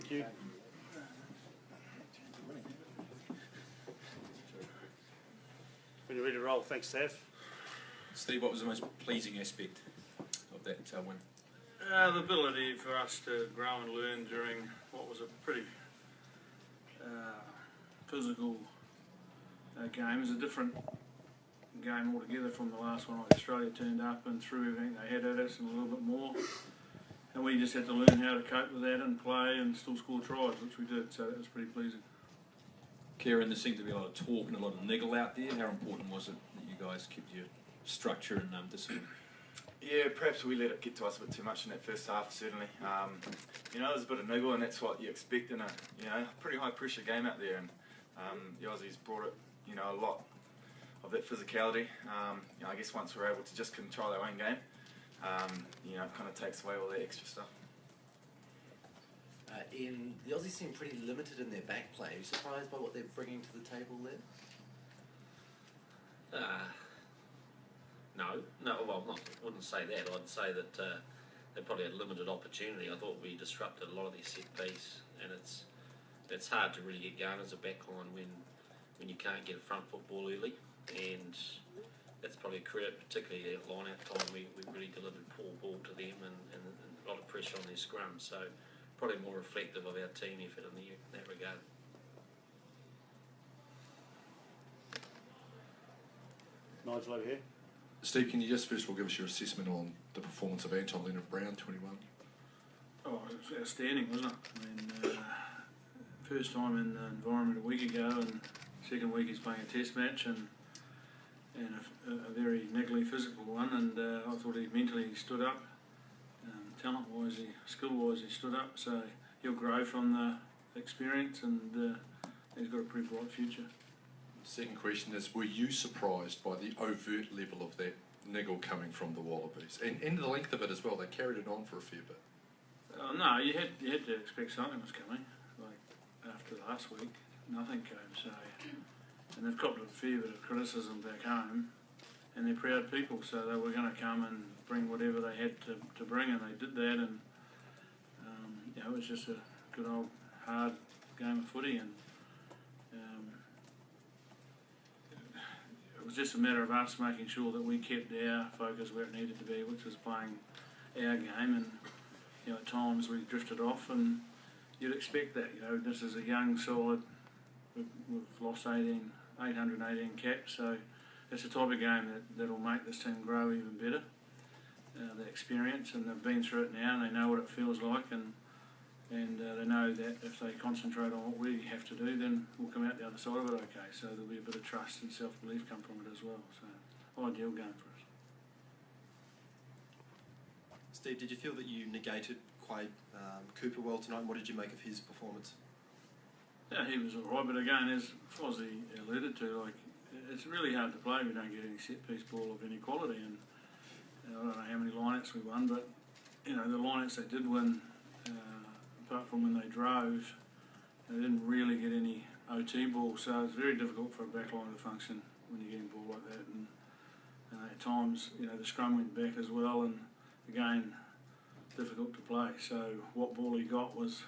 Thank you. When you're ready to roll, thanks, Steph. Steve, what was the most pleasing aspect of that win? The ability for us to grow and learn during what was a pretty physical game. It was a different game altogether from the last one. Australia turned up and threw everything they had at us and a little bit more. And we just had to learn how to cope with that and play and still score tries, which we did, so that was pretty pleasing. Kieran, there seemed to be a lot of talk and a lot of niggle out there. How important was it that you guys kept your structure and discipline? Yeah, perhaps we let it get to us a bit too much in that first half, certainly. There's a bit of niggle, and that's what you expect in a pretty high pressure game out there. And the Aussies brought it, a lot of that physicality. I guess once we're able to just control our own game, it kind of takes away all that extra stuff. Ian, the Aussies seem pretty limited in their back play. Are you surprised by what they're bringing to the table there? No, well, I wouldn't say that. I'd say that they probably had limited opportunity. I thought we disrupted a lot of their set piece, and it's hard to really get going as a backline when you can't get a front football early, and that's probably a credit, particularly at line-out time. We really delivered poor ball to them and a lot of pressure on their scrum, so probably more reflective of our team effort in that regard. Nigel over here. Steve, can you just first of all give us your assessment on the performance of Anton Leonard-Brown, 21? Oh, it was outstanding, wasn't it? I mean, first time in the environment a week ago, and second week he's playing a test match, and a very niggly physical one, and I thought he mentally stood up. Talent-wise, skill-wise, he stood up, so he'll grow from the experience, and he's got a pretty bright future. Second question is, were you surprised by the overt level of that niggle coming from the Wallabies? And the length of it as well, they carried it on for a fair bit. No, you had to expect something was coming, like after last week, nothing came, so, and they've copped a fair bit of criticism back home, and they're proud people, so they were going to come and bring whatever they had to bring, and they did that, and it was just a good old hard game of footy, and it was just a matter of us making sure that we kept our focus where it needed to be, which was playing our game, and at times we drifted off, and you'd expect that. This is a young, solid, we've lost 818 caps, so it's a type of game that'll make this team grow even better. The experience, and they've been through it now, and they know what it feels like, and they know that if they concentrate on what we have to do, then we'll come out the other side of it okay. So there'll be a bit of trust and self-belief come from it as well. So ideal game for us. Steve, did you feel that you negated Quade Cooper well tonight, and what did you make of his performance? Yeah, he was all right, but again, as Fozzie alluded to, it's really hard to play if we don't get any set-piece ball of any quality, and I don't know how many line-outs we won, but the line-outs they did win, apart from when they drove, they didn't really get any OT ball, so it's very difficult for a backline to function when you're getting ball like that, and at times, the scrum went back as well, and again, difficult to play. So what ball he got was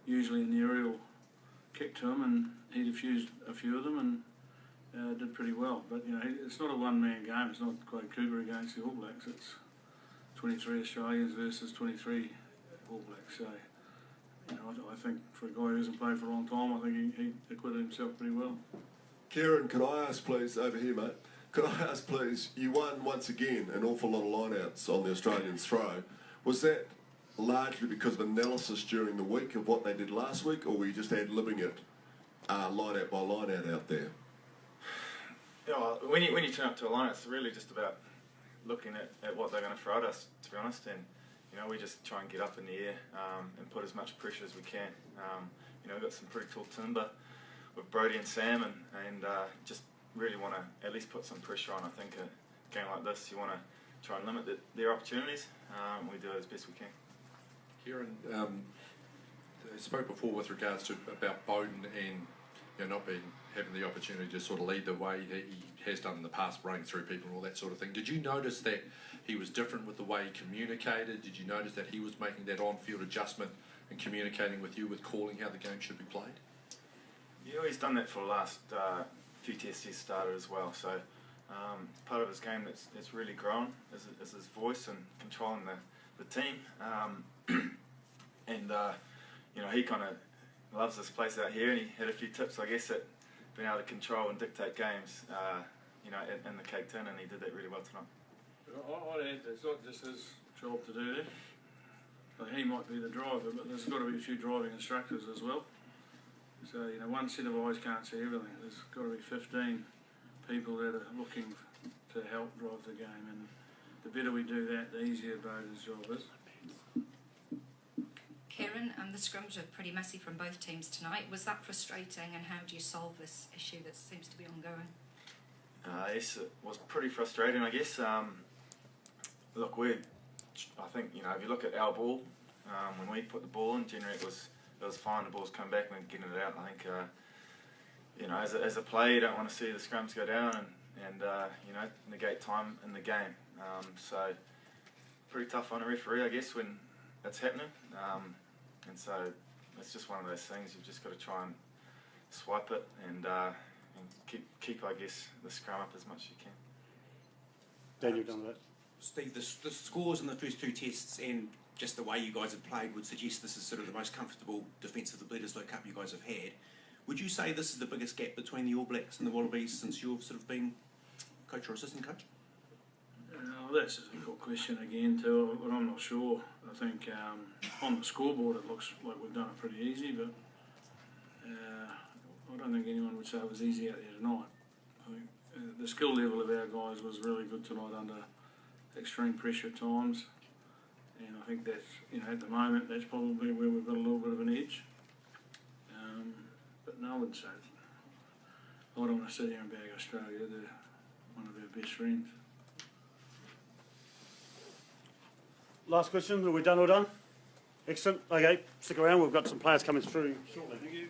usually an aerial kick to him, and he diffused a few of them, and did pretty well. But it's not a one-man game. It's not Quade Cooper against the All Blacks. It's 23 Australians versus 23 All Blacks. So I think for a guy who hasn't played for a long time, I think he acquitted himself pretty well. Kieran, can I ask please, over here mate, could I ask please, you won once again an awful lot of line-outs on the Australians throw. Was that largely because of analysis during the week of what they did last week, or were you just ad-libbing it line-out by line-out out there? When you turn up to a line, it's really just about looking at what they're going to throw at us, to be honest, and we just try and get up in the air and put as much pressure as we can. We've got some pretty tall timber with Brodie and Sam, and just really want to at least put some pressure on. I think a game like this, you want to try and limit their opportunities. We do it as best we can. Kieran, I spoke before with regards to about Bowden and not having the opportunity to sort of lead the way he has done in the past, running through people and all that sort of thing. Did you notice that he was different with the way he communicated? Did you notice that he was making that on-field adjustment and communicating with you with calling how the game should be played? Yeah, he's done that for the last few tests he's started as well. So part of his game that's really grown is his voice and controlling the team. And you know, he kind of loves this place out here, and he had a few tips, I guess, at being able to control and dictate games, you know, in the Cape Town, and he did that really well tonight. I'd add it's not just his job to do that. Like, he might be the driver, but there's got to be a few driving instructors as well. So, you know, one set of eyes can't see everything. There's got to be 15 people that are looking to help drive the game, and the better we do that, the easier Boda's job is. Kieran, the scrums were pretty messy from both teams tonight. Was that frustrating, and how do you solve this issue that seems to be ongoing? Yes, it was pretty frustrating, I guess. Look, I think, you know, if you look at our ball, when we put the ball in, generally it was fine. The ball's come back and we're getting it out. I think, you know, as a player, you don't want to see the scrums go down and you know, negate time in the game. So pretty tough on a referee, I guess, when that's happening. And so it's just one of those things. You've just got to try and swipe it and keep, I guess, the scrum up as much as you can. Dan, you've done that. Steve, the scores in the first two tests and just the way you guys have played would suggest this is sort of the most comfortable defence of the Bledisloe Cup you guys have had. Would you say this is the biggest gap between the All Blacks and the Wallabies since you've sort of been coach or assistant coach? That's a difficult question again too, but I'm not sure. I think on the scoreboard it looks like we've done it pretty easy, but I don't think anyone would say it was easy out there tonight. I think the skill level of our guys was really good tonight under extreme pressure at times, and I think that's, you know, at the moment that's probably where we've got a little bit of an edge. But no, I wouldn't say I don't want to sit here and bag Australia. They're one of our best friends. Last question, are we done or done? Excellent. Okay, stick around, we've got some players coming through shortly. Thank you.